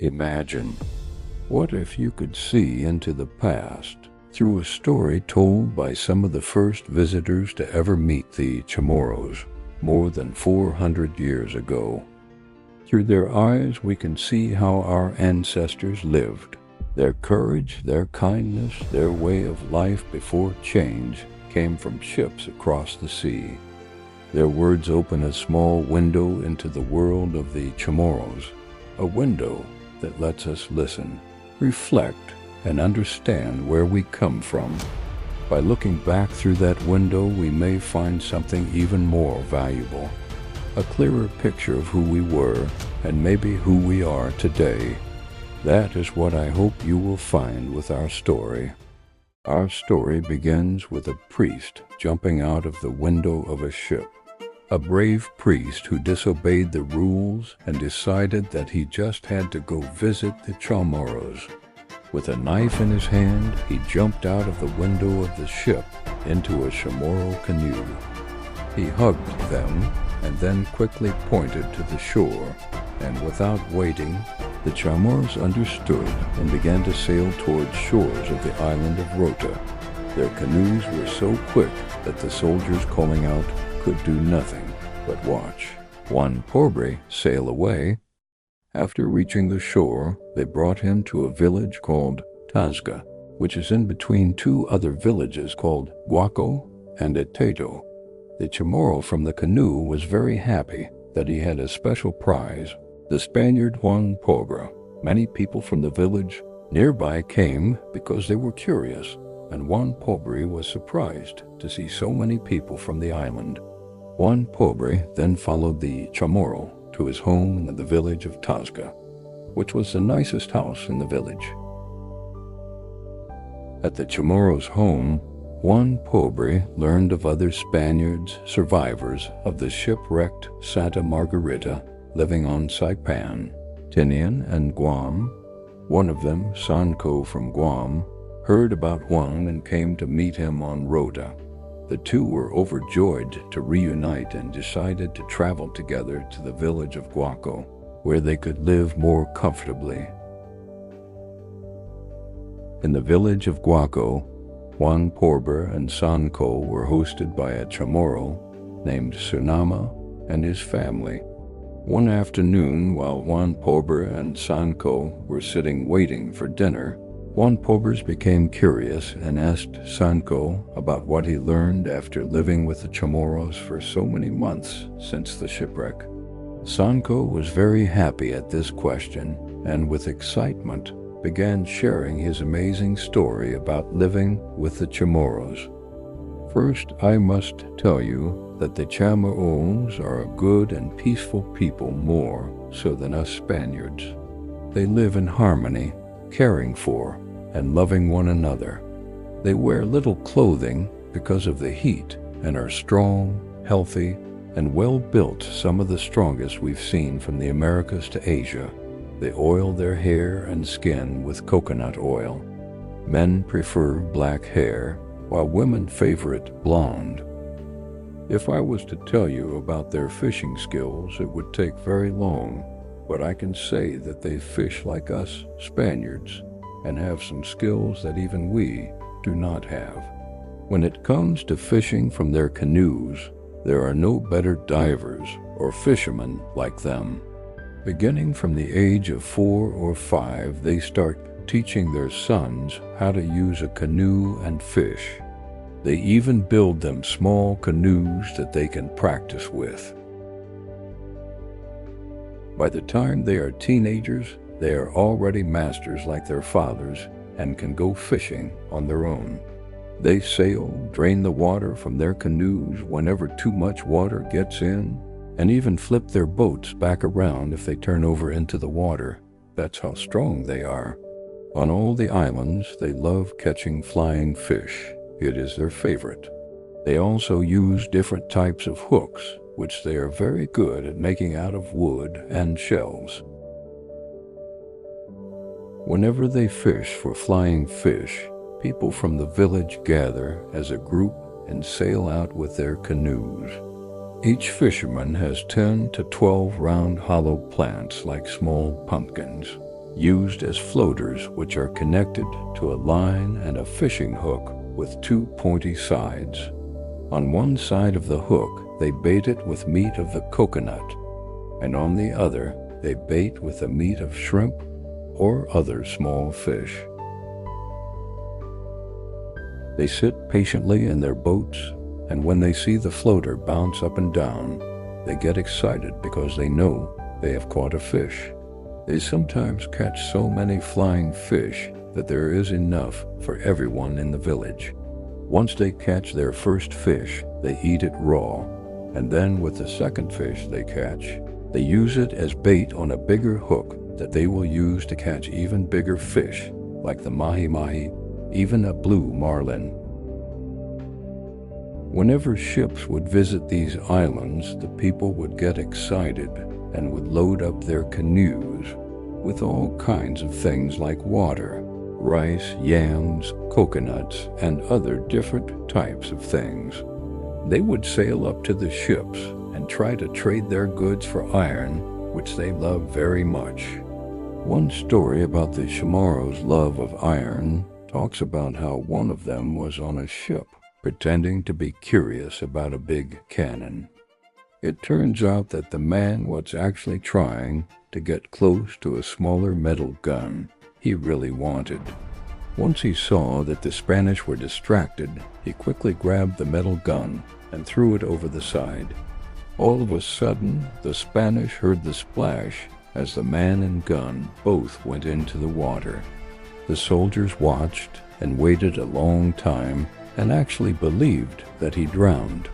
Imagine, what if you could see into the past through a story told by some of the first visitors to ever meet the Chamorros more than 400 years ago? Through their eyes, we can see how our ancestors lived. Their courage, their kindness, their way of life before change came from ships across the sea. Their words open a small window into the world of the Chamorros, a window that lets us listen, reflect, and understand where we come from. By looking back through that window, we may find something even more valuable, a clearer picture of who we were and maybe who we are today. That is what I hope you will find with our story. Our story begins with a priest jumping out of the window of a ship. A brave priest who disobeyed the rules and decided that he just had to go visit the Chamorros. With a knife in his hand, he jumped out of the window of the ship into a Chamorro canoe. He hugged them and then quickly pointed to the shore, and without waiting, the Chamorros understood and began to sail towards shores of the island of Rota. Their canoes were so quick that the soldiers calling out could do nothing but watch Juan Pobre sail away. After reaching the shore, they brought him to a village called Tasga, which is in between two other villages called Guaco and Eteto. The Chamorro from the canoe was very happy that he had a special prize, the Spaniard Juan Pobre. Many people from the village nearby came because they were curious, and Juan Pobre was surprised to see so many people from the island. Juan Pobre then followed the Chamorro to his home in the village of Tasga, which was the nicest house in the village. At the Chamorro's home, Juan Pobre learned of other Spaniards, survivors of the shipwrecked Santa Margarita, living on Saipan, Tinian, and Guam. One of them, Sanko from Guam, heard about Juan and came to meet him on Rota. The two were overjoyed to reunite and decided to travel together to the village of Guaco, where they could live more comfortably. In the village of Guaco, Juan Pobre and Sanko were hosted by a Chamorro named Sunama and his family. One afternoon, while Juan Pobre and Sanko were sitting waiting for dinner, Juan Pobre became curious and asked Sanko about what he learned after living with the Chamorros for so many months since the shipwreck. Sanko was very happy at this question and with excitement began sharing his amazing story about living with the Chamorros. First, I must tell you that the Chamorros are a good and peaceful people, more so than us Spaniards. They live in harmony, caring for and loving one another. They wear little clothing because of the heat and are strong, healthy, and well-built, some of the strongest we've seen from the Americas to Asia. They oil their hair and skin with coconut oil. Men prefer black hair, while women favor it blonde. If I was to tell you about their fishing skills, it would take very long, but I can say that they fish like us Spaniards and have some skills that even we do not have. When it comes to fishing from their canoes, there are no better divers or fishermen like them. Beginning from the age of 4 or 5, they start teaching their sons how to use a canoe and fish. They even build them small canoes that they can practice with. By the time they are teenagers, they are already masters like their fathers and can go fishing on their own. They sail, drain the water from their canoes whenever too much water gets in, and even flip their boats back around if they turn over into the water. That's how strong they are. On all the islands, they love catching flying fish. It is their favorite. They also use different types of hooks, which they are very good at making out of wood and shells. Whenever they fish for flying fish, people from the village gather as a group and sail out with their canoes. Each fisherman has 10 to 12 round hollow plants like small pumpkins. used as floaters, which are connected to a line and a fishing hook with two pointy sides. On one side of the hook, they bait it with meat of the coconut, and on the other, they bait with the meat of shrimp or other small fish. They sit patiently in their boats, and when they see the floater bounce up and down, they get excited because they know they have caught a fish. They sometimes catch so many flying fish that there is enough for everyone in the village. Once they catch their first fish, they eat it raw, and then with the second fish they catch, they use it as bait on a bigger hook that they will use to catch even bigger fish, like the mahi-mahi, even a blue marlin. Whenever ships would visit these islands, the people would get excited and would load up their canoes with all kinds of things like water, rice, yams, coconuts, and other different types of things. They would sail up to the ships and try to trade their goods for iron, which they loved very much. One story about the Chamorros' love of iron talks about how one of them was on a ship pretending to be curious about a big cannon. It turns out that the man was actually trying to get close to a smaller metal gun he really wanted. Once he saw that the Spanish were distracted, he quickly grabbed the metal gun and threw it over the side. All of a sudden, the Spanish heard the splash as the man and gun both went into the water. The soldiers watched and waited a long time and actually believed that he drowned.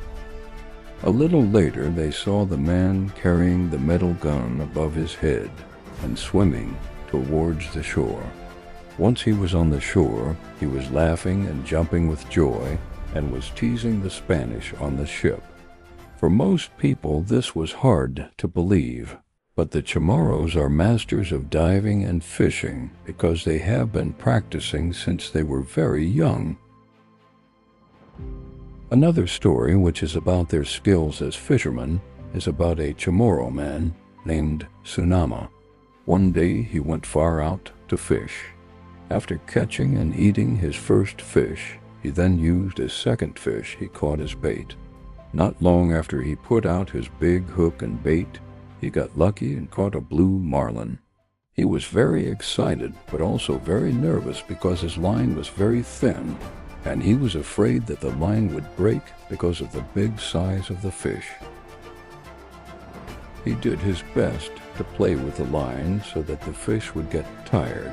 A little later, they saw the man carrying the metal gun above his head and swimming towards the shore. Once he was on the shore, he was laughing and jumping with joy and was teasing the Spanish on the ship. For most people, this was hard to believe, but the Chamorros are masters of diving and fishing because they have been practicing since they were very young. Another story, which is about their skills as fishermen, is about a Chamorro man named Sunama. One day he went far out to fish. After catching and eating his first fish, he then used his second fish he caught as bait. Not long after he put out his big hook and bait, he got lucky and caught a blue marlin. He was very excited, but also very nervous because his line was very thin, and he was afraid that the line would break because of the big size of the fish. He did his best to play with the line so that the fish would get tired,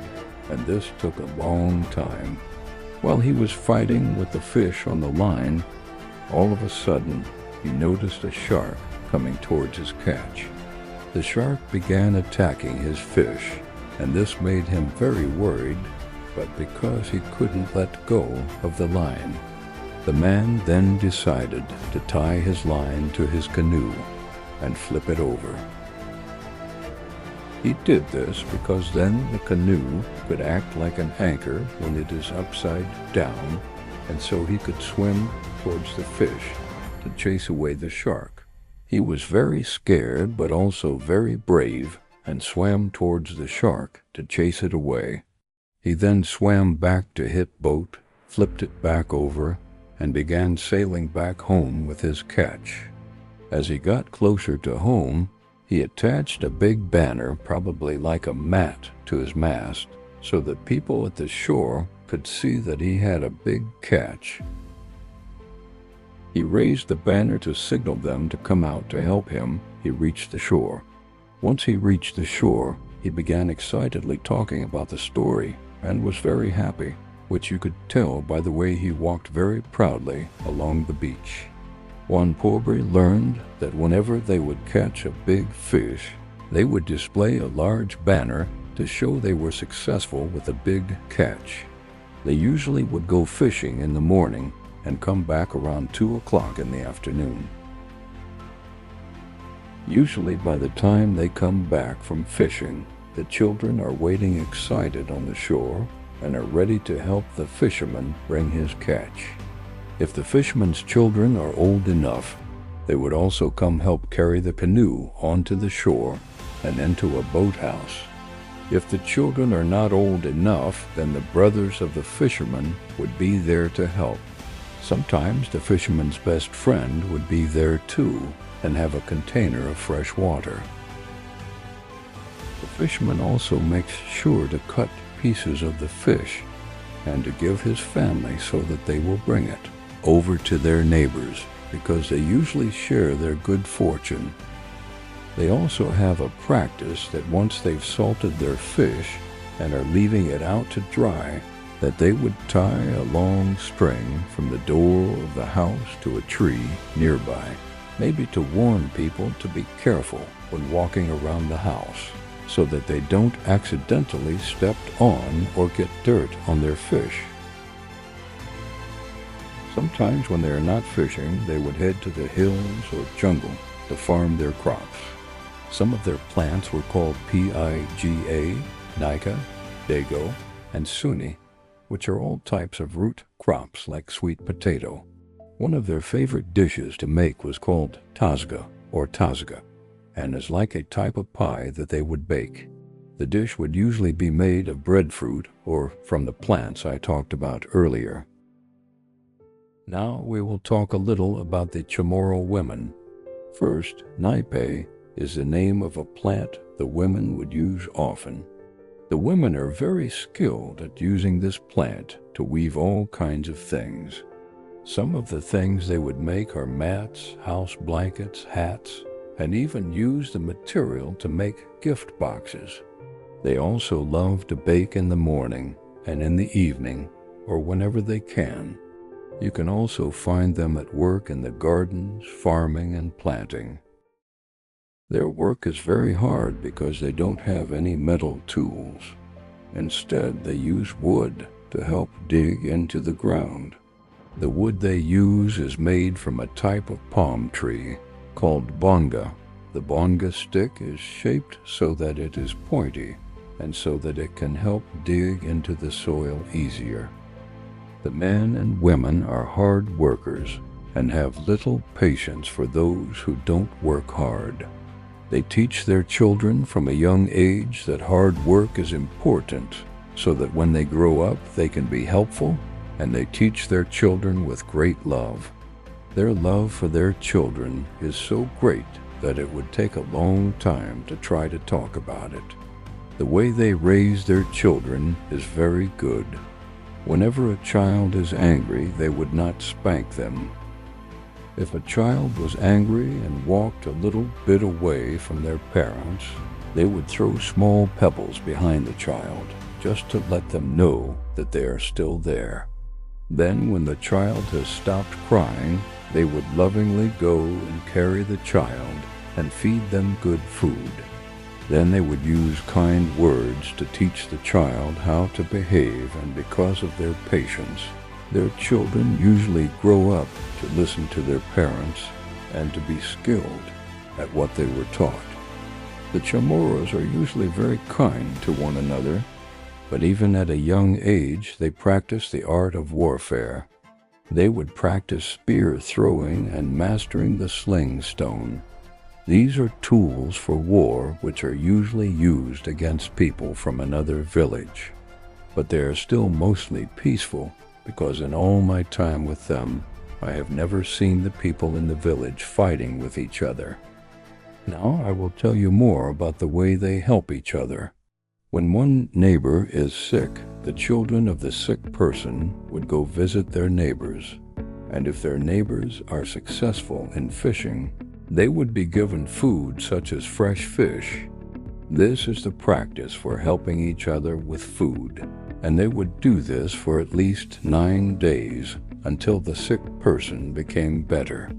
and this took a long time. While he was fighting with the fish on the line, all of a sudden he noticed a shark coming towards his catch. The shark began attacking his fish, and this made him very worried, but because he couldn't let go of the line, the man then decided to tie his line to his canoe and flip it over. He did this because then the canoe could act like an anchor when it is upside down, and so he could swim towards the fish to chase away the shark. He was very scared but also very brave and swam towards the shark to chase it away. He then swam back to his boat, flipped it back over, and began sailing back home with his catch. As he got closer to home, he attached a big banner, probably like a mat, to his mast, so that people at the shore could see that he had a big catch. He raised the banner to signal them to come out to help him. He reached the shore. Once he reached the shore, he began excitedly talking about the story and was very happy, which you could tell by the way he walked very proudly along the beach. Juan Pobre learned that whenever they would catch a big fish, they would display a large banner to show they were successful with a big catch. They usually would go fishing in the morning and come back around 2 o'clock in the afternoon. Usually by the time they come back from fishing, the children are waiting excited on the shore and are ready to help the fisherman bring his catch. If the fisherman's children are old enough, they would also come help carry the canoe onto the shore and into a boathouse. If the children are not old enough, then the brothers of the fisherman would be there to help. Sometimes the fisherman's best friend would be there too and have a container of fresh water. The fisherman also makes sure to cut pieces of the fish and to give his family so that they will bring it over to their neighbors, because they usually share their good fortune. They also have a practice that once they've salted their fish and are leaving it out to dry, that they would tie a long string from the door of the house to a tree nearby, maybe to warn people to be careful when walking around the house, so that they don't accidentally step on or get dirt on their fish. Sometimes when they are not fishing, they would head to the hills or jungle to farm their crops. Some of their plants were called piga, nika, dago, and suni, which are all types of root crops like sweet potato. One of their favorite dishes to make was called tasga or tasga, and is like a type of pie that they would bake. The dish would usually be made of breadfruit or from the plants I talked about earlier. Now we will talk a little about the Chamorro women. First, naipe is the name of a plant the women would use often. The women are very skilled at using this plant to weave all kinds of things. Some of the things they would make are mats, house blankets, hats, and even use the material to make gift boxes. They also love to bake in the morning and in the evening, or whenever they can. You can also find them at work in the gardens, farming and planting. Their work is very hard because they don't have any metal tools. Instead, they use wood to help dig into the ground. The wood they use is made from a type of palm tree called bonga. The bonga stick is shaped so that it is pointy and so that it can help dig into the soil easier. The men and women are hard workers and have little patience for those who don't work hard. They teach their children from a young age that hard work is important so that when they grow up they can be helpful, and they teach their children with great love. Their love for their children is so great that it would take a long time to try to talk about it. The way they raise their children is very good. Whenever a child is angry, they would not spank them. If a child was angry and walked a little bit away from their parents, they would throw small pebbles behind the child, just to let them know that they are still there. Then, when the child has stopped crying, they would lovingly go and carry the child and feed them good food. Then they would use kind words to teach the child how to behave, and because of their patience, their children usually grow up to listen to their parents and to be skilled at what they were taught. The Chamorros are usually very kind to one another, but even at a young age they practice the art of warfare. They would practice spear throwing and mastering the sling stone. These are tools for war which are usually used against people from another village, but they are still mostly peaceful, because in all my time with them, I have never seen the people in the village fighting with each other. Now I will tell you more about the way they help each other. When one neighbor is sick, the children of the sick person would go visit their neighbors, and if their neighbors are successful in fishing, they would be given food such as fresh fish. This is the practice for helping each other with food, and they would do this for at least 9 days until the sick person became better.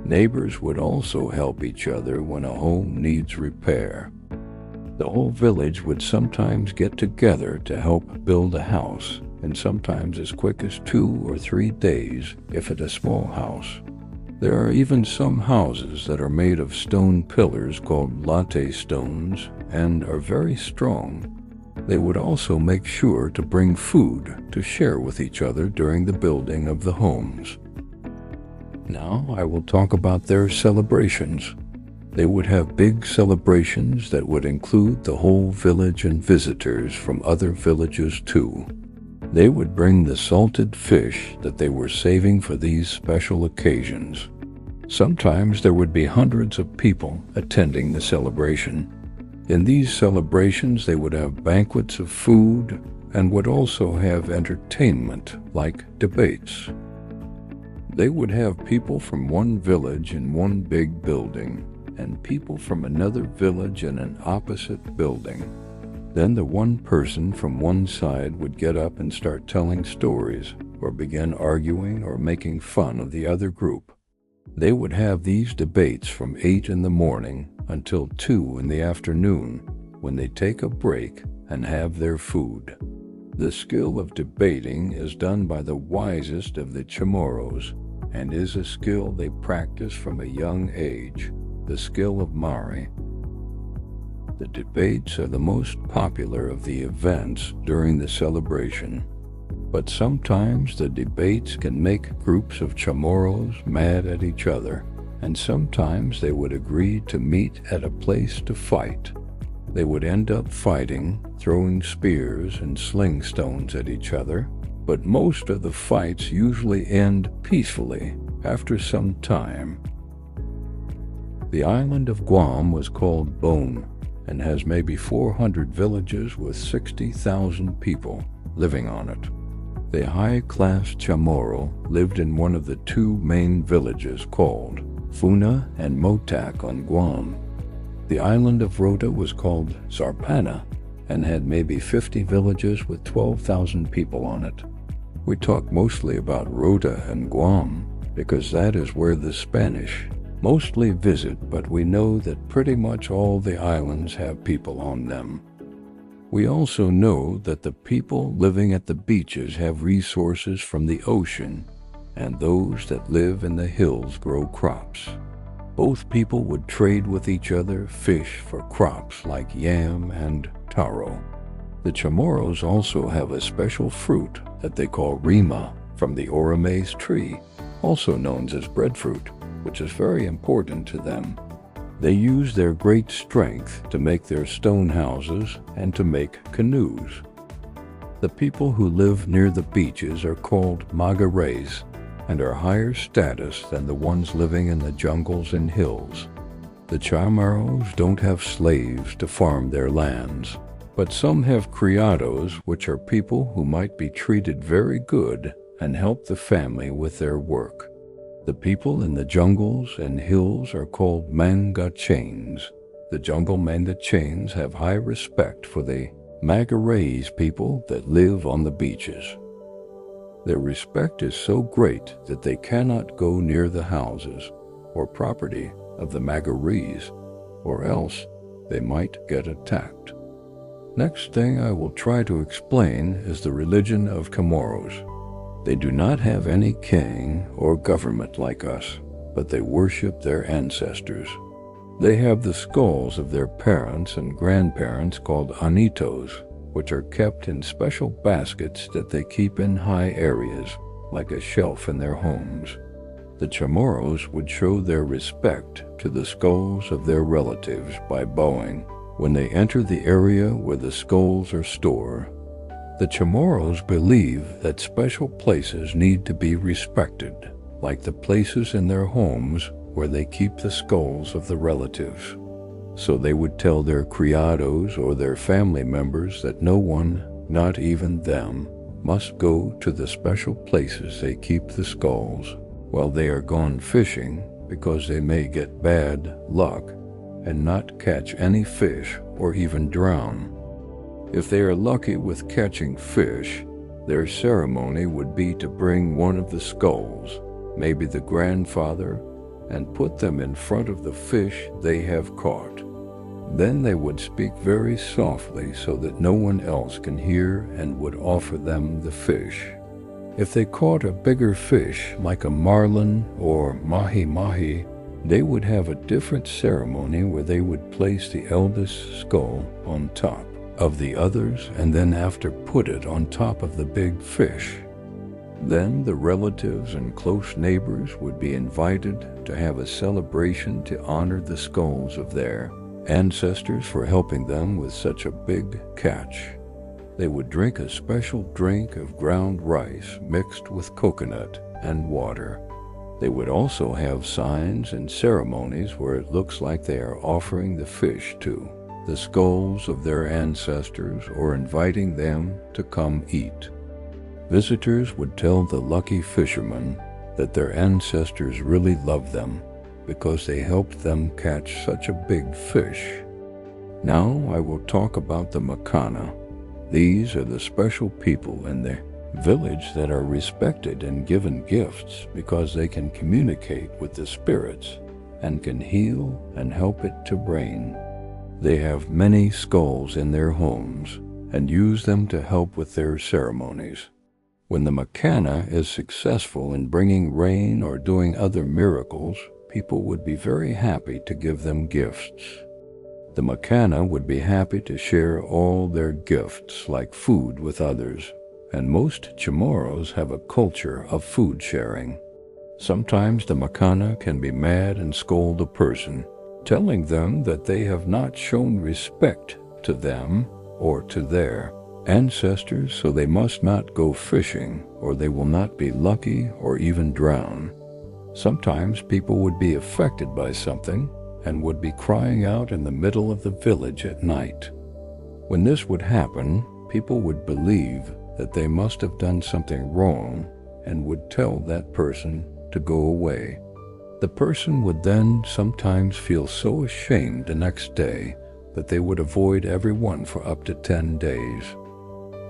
Neighbors would also help each other when a home needs repair. The whole village would sometimes get together to help build a house, and sometimes as quick as 2 or 3 days if it's a small house. There are even some houses that are made of stone pillars called latte stones and are very strong. They would also make sure to bring food to share with each other during the building of the homes. Now I will talk about their celebrations. They would have big celebrations that would include the whole village and visitors from other villages too. They would bring the salted fish that they were saving for these special occasions. Sometimes there would be hundreds of people attending the celebration. In these celebrations, they would have banquets of food and would also have entertainment like debates. They would have people from one village in one big building and people from another village in an opposite building. Then the one person from one side would get up and start telling stories or begin arguing or making fun of the other group. They would have these debates from 8 in the morning until 2 in the afternoon, when they take a break and have their food. The skill of debating is done by the wisest of the Chamorros and is a skill they practice from a young age, the skill of Mari. The debates are the most popular of the events during the celebration, but sometimes the debates can make groups of Chamorros mad at each other, and sometimes they would agree to meet at a place to fight. They would end up fighting, throwing spears and sling stones at each other, but most of the fights usually end peacefully after some time. The island of Guam was called Bone and has maybe 400 villages with 60,000 people living on it. The high-class Chamorro lived in one of the two main villages called Funa and Motak on Guam. The island of Rota was called Zarpana and had maybe 50 villages with 12,000 people on it. We talk mostly about Rota and Guam because that is where the Spanish mostly visit, but we know that pretty much all the islands have people on them. We also know that the people living at the beaches have resources from the ocean, and those that live in the hills grow crops. Both people would trade with each other fish for crops like yam and taro. The Chamorros also have a special fruit that they call rima from the oramais tree, also known as breadfruit, which is very important to them. They use their great strength to make their stone houses and to make canoes. The people who live near the beaches are called magares and are higher status than the ones living in the jungles and hills. The Chamorros don't have slaves to farm their lands, but some have criados, which are people who might be treated very good and help the family with their work. The people in the jungles and hills are called mangachains. The jungle mangachains have high respect for the magares people that live on the beaches. Their respect is so great that they cannot go near the houses or property of the magares, or else they might get attacked. Next thing I will try to explain is the religion of Chamorros. They do not have any king or government like us, but they worship their ancestors. They have the skulls of their parents and grandparents called anitos, which are kept in special baskets that they keep in high areas, like a shelf in their homes. The Chamorros would show their respect to the skulls of their relatives by bowing when they enter the area where the skulls are stored. The Chamorros believe that special places need to be respected, like the places in their homes where they keep the skulls of the relatives. So they would tell their criados or their family members that no one, not even them, must go to the special places they keep the skulls while they are gone fishing, because they may get bad luck and not catch any fish or even drown. If they are lucky with catching fish, their ceremony would be to bring one of the skulls, maybe the grandfather, and put them in front of the fish they have caught. Then they would speak very softly so that no one else can hear and would offer them the fish. If they caught a bigger fish like a marlin or mahi-mahi, they would have a different ceremony where they would place the eldest skull on top of the others and then after put it on top of the big fish. Then the relatives and close neighbors would be invited to have a celebration to honor the skulls of their ancestors for helping them with such a big catch. They would drink a special drink of ground rice mixed with coconut and water. They would also have signs and ceremonies where it looks like they are offering the fish to the skulls of their ancestors or inviting them to come eat. Visitors would tell the lucky fishermen that their ancestors really loved them because they helped them catch such a big fish. Now I will talk about the Makana. These are the special people in the village that are respected and given gifts because they can communicate with the spirits and can heal and help it to rain. They have many skulls in their homes and use them to help with their ceremonies. When the Makana is successful in bringing rain or doing other miracles, people would be very happy to give them gifts. The Makana would be happy to share all their gifts like food with others, and most Chamorros have a culture of food sharing. Sometimes the Makana can be mad and scold a person, telling them that they have not shown respect to them or to their ancestors, so they must not go fishing or they will not be lucky or even drown. Sometimes people would be affected by something and would be crying out in the middle of the village at night. When this would happen, people would believe that they must have done something wrong and would tell that person to go away. The person would then sometimes feel so ashamed the next day that they would avoid everyone for up to 10 days.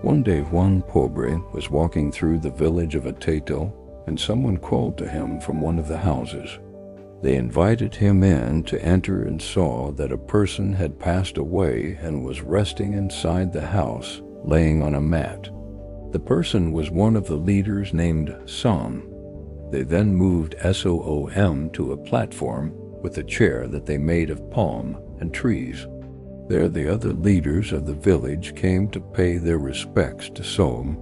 One day Juan Pobre was walking through the village of Ateto and someone called to him from one of the houses. They invited him in to enter and saw that a person had passed away and was resting inside the house, laying on a mat. The person was one of the leaders named Som. They then moved Som to a platform with a chair that they made of palm and trees. There the other leaders of the village came to pay their respects to Som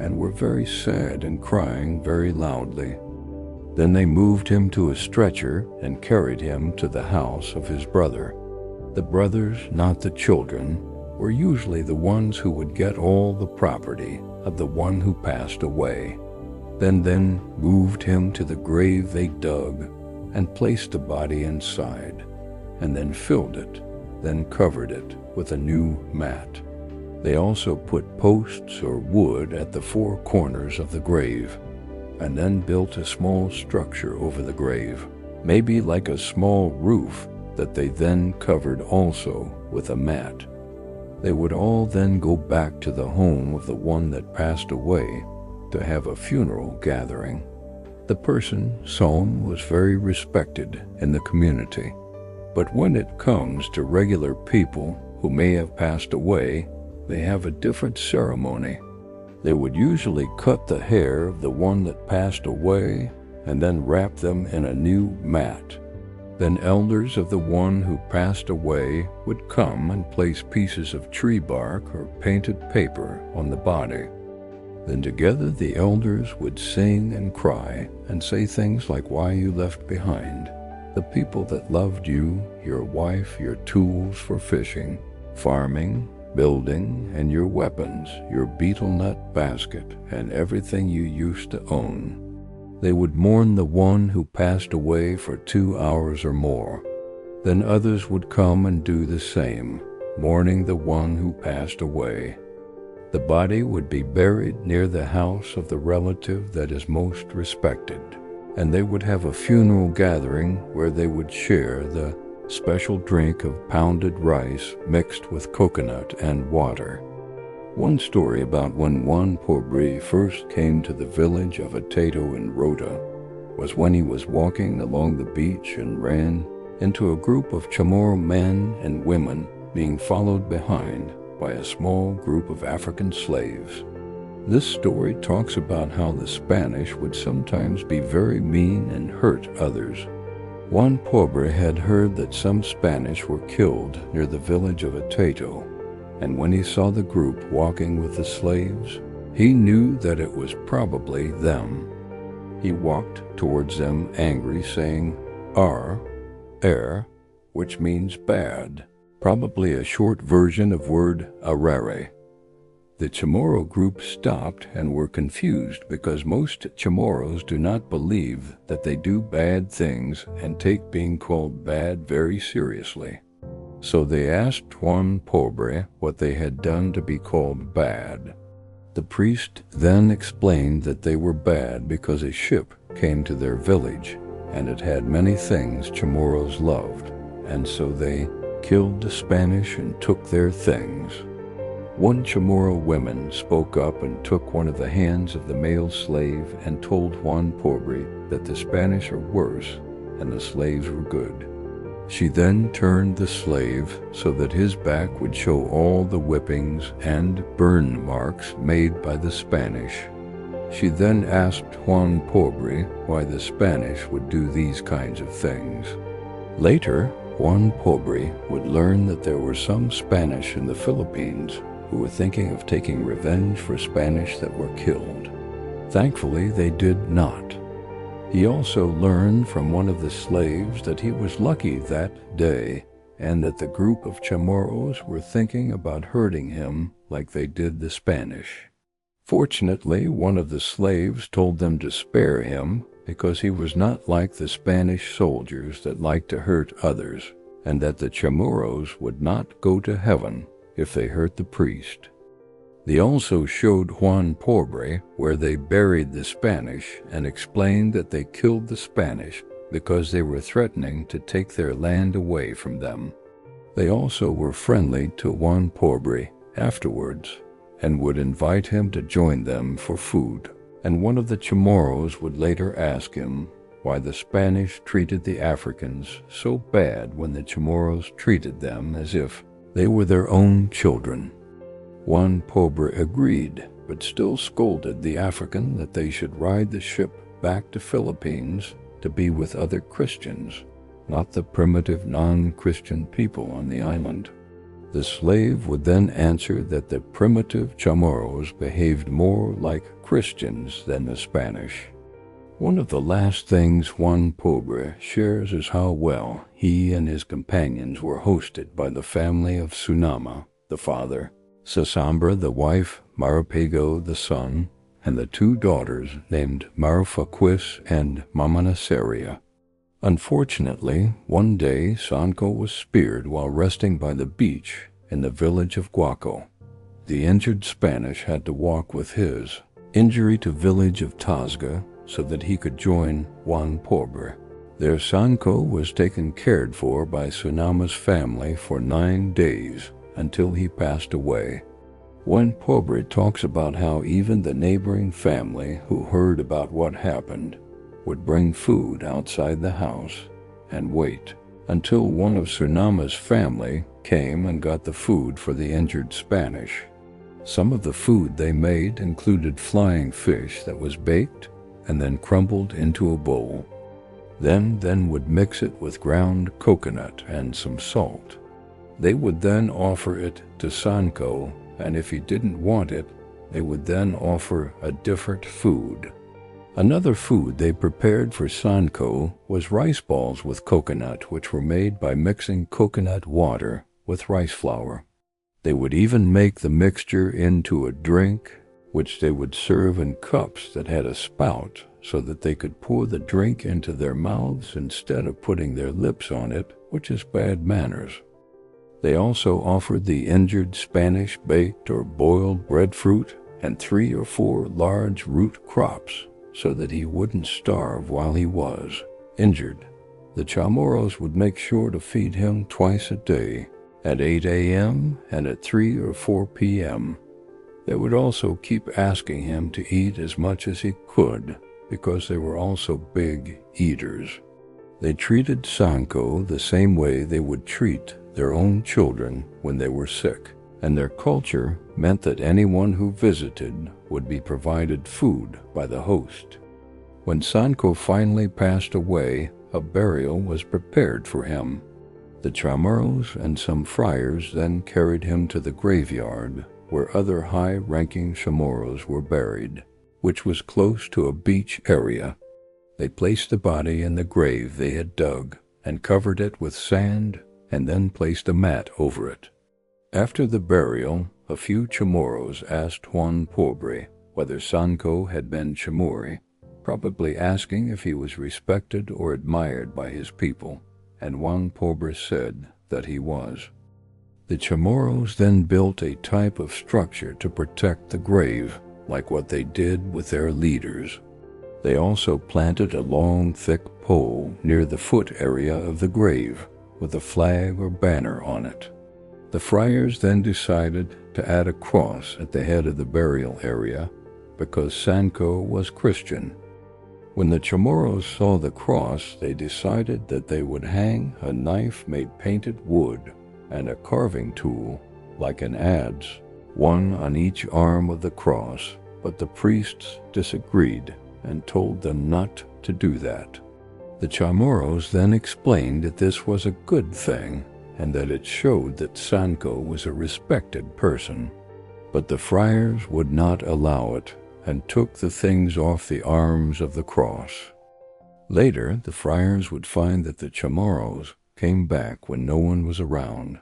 and were very sad and crying very loudly. Then they moved him to a stretcher and carried him to the house of his brother. The brothers, not the children, were usually the ones who would get all the property of the one who passed away. Then moved him to the grave they dug and placed the body inside, and then filled it, then covered it with a new mat. They also put posts or wood at the four corners of the grave, and then built a small structure over the grave, maybe like a small roof that they then covered also with a mat. They would all then go back to the home of the one that passed away to have a funeral gathering. The person, Som, was very respected in the community, but when it comes to regular people who may have passed away, they have a different ceremony. They would usually cut the hair of the one that passed away and then wrap them in a new mat. Then elders of the one who passed away would come and place pieces of tree bark or painted paper on the body. Then together the elders would sing and cry and say things like why you left behind, the people that loved you, your wife, your tools for fishing, farming, building, and your weapons, your betel nut basket, and everything you used to own. They would mourn the one who passed away for 2 hours or more. Then others would come and do the same, mourning the one who passed away. The body would be buried near the house of the relative that is most respected, and they would have a funeral gathering where they would share the special drink of pounded rice mixed with coconut and water. One story about when Juan Pobre first came to the village of Ateto in Rota was when he was walking along the beach and ran into a group of Chamorro men and women being followed behind by a small group of African slaves. This story talks about how the Spanish would sometimes be very mean and hurt others. Juan Pobre had heard that some Spanish were killed near the village of Ateto, and when he saw the group walking with the slaves, He knew that it was probably them. He walked towards them angry, saying, "Er," which means bad, probably a short version of word arare. The Chamorro group stopped and were confused because most Chamorros do not believe that they do bad things and take being called bad very seriously. So they asked Juan Pobre what they had done to be called bad. The priest then explained that they were bad because a ship came to their village and it had many things Chamorros loved, and so they killed the Spanish and took their things. One Chamorro woman spoke up and took one of the hands of the male slave and told Juan Pobre that the Spanish are worse and the slaves were good. She then turned the slave so that his back would show all the whippings and burn marks made by the Spanish. She then asked Juan Pobre why the Spanish would do these kinds of things. Later, Juan Pobre would learn that there were some Spanish in the Philippines who were thinking of taking revenge for Spanish that were killed. Thankfully, they did not. He also learned from one of the slaves that he was lucky that day and that the group of Chamorros were thinking about hurting him like they did the Spanish. Fortunately, one of the slaves told them to spare him because he was not like the Spanish soldiers that liked to hurt others, and that the Chamorros would not go to heaven if they hurt the priest. They also showed Juan Pobre where they buried the Spanish and explained that they killed the Spanish because they were threatening to take their land away from them. They also were friendly to Juan Pobre afterwards and would invite him to join them for food. And one of the Chamorros would later ask him why the Spanish treated the Africans so bad when the Chamorros treated them as if they were their own children. Juan Pobre agreed, but still scolded the African that they should ride the ship back to Philippines to be with other Christians, not the primitive non-Christian people on the island. The slave would then answer that the primitive Chamorros behaved more like Christians than the Spanish. One of the last things Juan Pobre shares is how well he and his companions were hosted by the family of Sunama, the father, Sasambra, the wife, Marapago, the son, and the two daughters named Marufaquis and Mamanaseria. Unfortunately, one day Sanco was speared while resting by the beach in the village of Guaco. The injured Spanish had to walk with his injury to village of Tasga so that he could join Juan Pobre. Their Sanco was taken cared for by Sunama's family for 9 days until he passed away. Juan Pobre talks about how even the neighboring family who heard about what happened would bring food outside the house and wait until one of Sunama's family came and got the food for the injured Spanish. Some of the food they made included flying fish that was baked and then crumbled into a bowl. Then would mix it with ground coconut and some salt. They would then offer it to Sanco, and if he didn't want it, they would then offer a different food. Another food they prepared for Sanco was rice balls with coconut, which were made by mixing coconut water with rice flour. They would even make the mixture into a drink, which they would serve in cups that had a spout so that they could pour the drink into their mouths instead of putting their lips on it, which is bad manners. They also offered the injured Spanish baked or boiled breadfruit and 3 or 4 large root crops so that he wouldn't starve while he was injured. The Chamorros would make sure to feed him twice a day, at 8 a.m. and at 3 or 4 p.m. They would also keep asking him to eat as much as he could because they were also big eaters. They treated Sanco the same way they would treat their own children when they were sick, and their culture meant that anyone who visited would be provided food by the host. When Sanco finally passed away, a burial was prepared for him. The Chamorros and some friars then carried him to the graveyard where other high-ranking Chamorros were buried, which was close to a beach area. They placed the body in the grave they had dug and covered it with sand and then placed a mat over it. After the burial, a few Chamorros asked Juan Pobre whether Sancho had been Chamorri, probably asking if he was respected or admired by his people, and Juan Pobre said that he was. The Chamorros then built a type of structure to protect the grave, like what they did with their leaders. They also planted a long, thick pole near the foot area of the grave, with a flag or banner on it. The friars then decided to add a cross at the head of the burial area because Sancho was Christian. When the Chamorros saw the cross, they decided that they would hang a knife made painted wood and a carving tool, like an adze, one on each arm of the cross, but the priests disagreed and told them not to do that. The Chamorros then explained that this was a good thing and that it showed that Sancho was a respected person. But the friars would not allow it and took the things off the arms of the cross. Later, the friars would find that the Chamorros came back when no one was around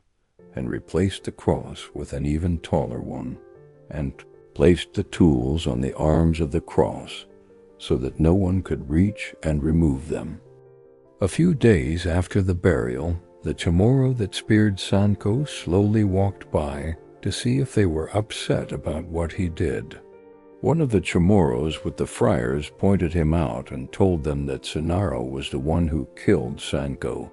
and replaced the cross with an even taller one and placed the tools on the arms of the cross so that no one could reach and remove them. A few days after the burial, the Chamorro that speared Sancho slowly walked by to see if they were upset about what he did. One of the Chamorros with the friars pointed him out and told them that Sancho was the one who killed Sancho.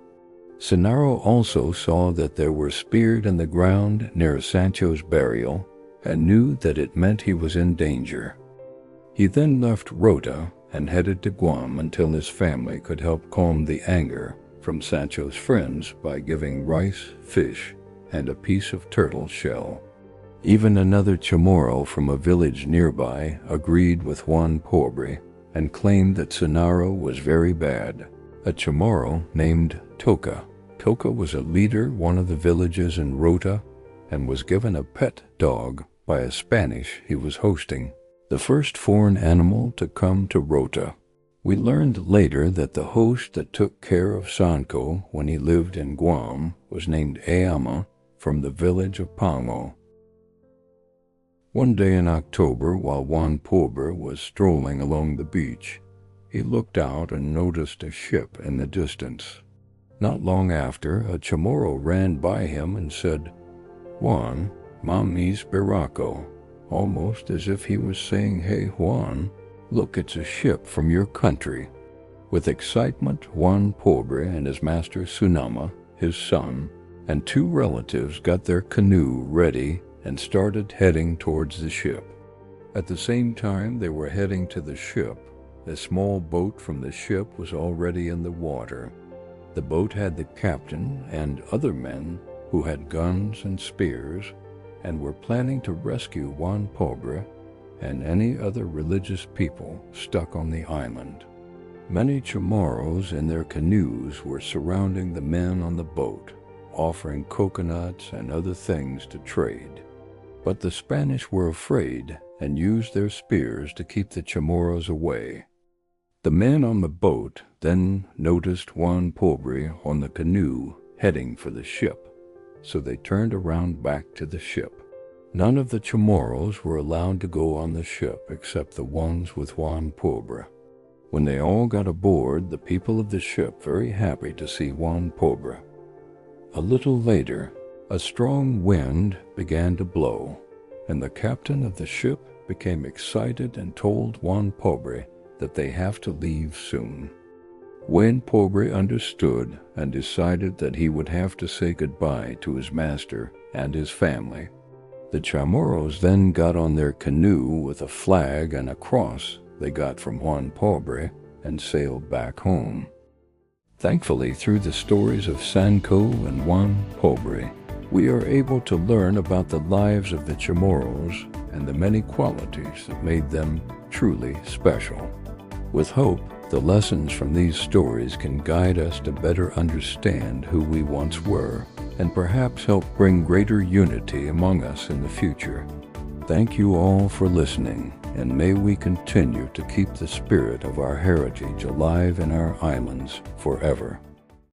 Sancho also saw that there were speared in the ground near Sancho's burial and knew that it meant he was in danger. He then left Rota and headed to Guam until his family could help calm the anger from Sancho's friends by giving rice, fish, and a piece of turtle shell. Even another Chamorro from a village nearby agreed with Juan Pobre and claimed that Sancho was very bad. A Chamorro named Toca. Toca was a leader one of the villages in Rota and was given a pet dog by a Spanish he was hosting, the first foreign animal to come to Rota. We learned later that the host that took care of Sancho when he lived in Guam was named Eama from the village of Pango. One day in October, while Juan Pobre was strolling along the beach, he looked out and noticed a ship in the distance. Not long after, a Chamorro ran by him and said, "Juan, Mami's Baraco," almost as if he was saying, "Hey Juan, look, it's a ship from your country." With excitement, Juan Pobre and his master Sunama, his son, and two relatives got their canoe ready and started heading towards the ship. At the same time they were heading to the ship, a small boat from the ship was already in the water. The boat had the captain and other men who had guns and spears and were planning to rescue Juan Pobre and any other religious people stuck on the island. Many Chamorros in their canoes were surrounding the men on the boat, offering coconuts and other things to trade. But the Spanish were afraid and used their spears to keep the Chamorros away. The men on the boat then noticed Juan Pobre on the canoe heading for the ship, so they turned around back to the ship. None of the Chamorros were allowed to go on the ship except the ones with Juan Pobre. When they all got aboard, the people of the ship very happy to see Juan Pobre. A little later, a strong wind began to blow, and the captain of the ship became excited and told Juan Pobre that they have to leave soon. Juan Pobre understood and decided that he would have to say goodbye to his master and his family. The Chamorros then got on their canoe with a flag and a cross they got from Juan Pobre and sailed back home. Thankfully, through the stories of Sancho and Juan Pobre, we are able to learn about the lives of the Chamorros and the many qualities that made them truly special. With hope, the lessons from these stories can guide us to better understand who we once were and perhaps help bring greater unity among us in the future. Thank you all for listening, and may we continue to keep the spirit of our heritage alive in our islands forever.